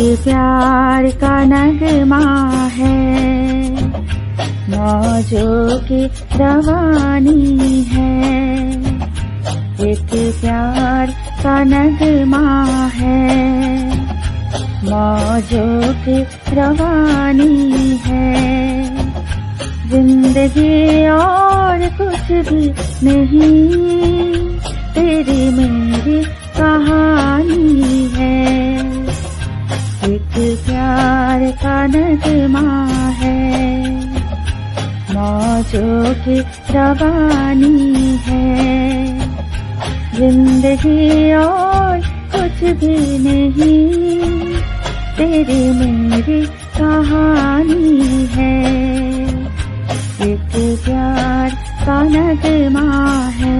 प्यार का नगमा है, मौजों की रवानी है। एक प्यार का नगमा है, मौजों की रवानी है। जिंदगी और कुछ भी नहीं, तेरी मेरी कहानी है। एक प्यार का नगमा है, मौजों की रवानी है। जिंदगी और कुछ भी नहीं, तेरी मेरी कहानी है। एक प्यार का नगमा है।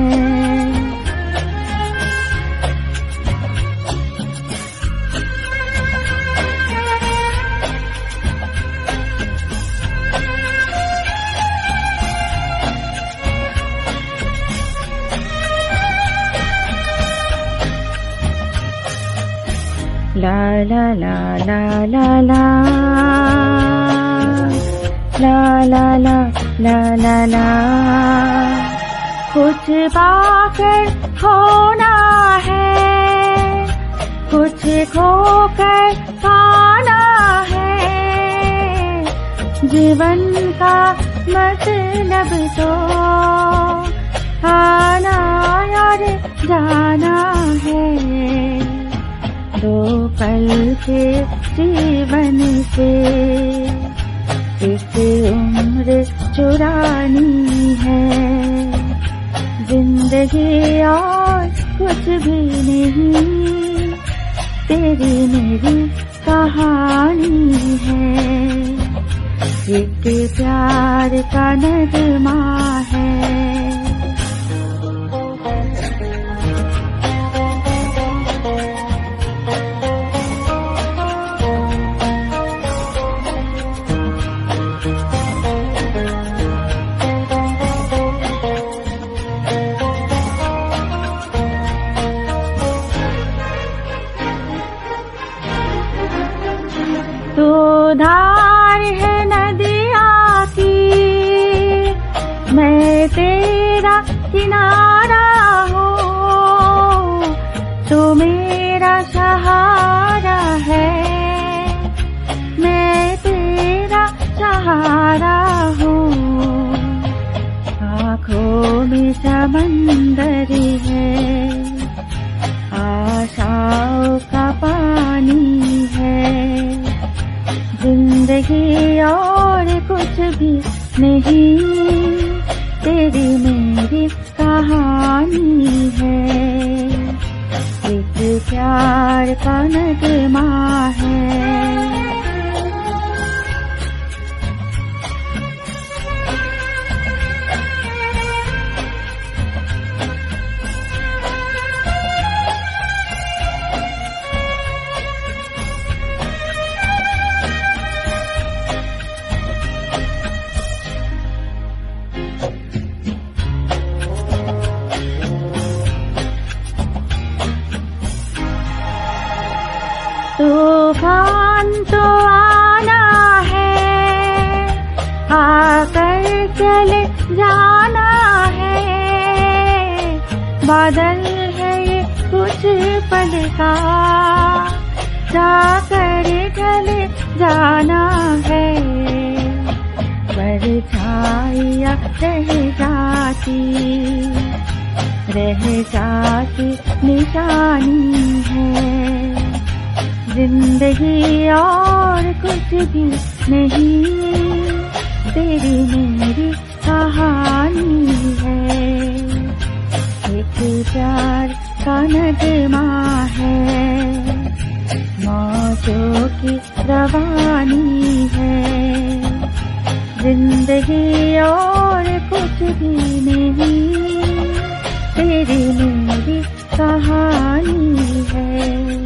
ला ला ला ला ला ला ला ला ला ला ला ला। कुछ पाकर खोना है, कुछ खोकर पाना है। जीवन का मतलब तो आना और जाना है। दो पल के जीवन से एक उम्र चुरानी है। जिंदगी और कुछ भी नहीं, तेरी मेरी कहानी है। एक प्यार का नगमा है। तू धार है नदिया की, मैं तेरा किनारा हूँ। तू मेरा सहारा है, मैं तेरा सहारा हूँ। आँखों में समंदर है, आशाओं का पानी है। जिंदगी और कुछ भी नहीं, तेरी मेरी कहानी है। एक प्यार का नगमा है। तूफान तो आना है, आकर चले जाना है। बादल है ये कुछ पल का, जाकर ढले जाना है। परछाइयाँ रह जाती निशानी है। जिंदगी और कुछ भी नहीं, तेरी मेरी कहानी है। एक प्यार का नगमा है, मौजों की रवानी है। जिंदगी और कुछ भी नहीं, तेरी मेरी कहानी है।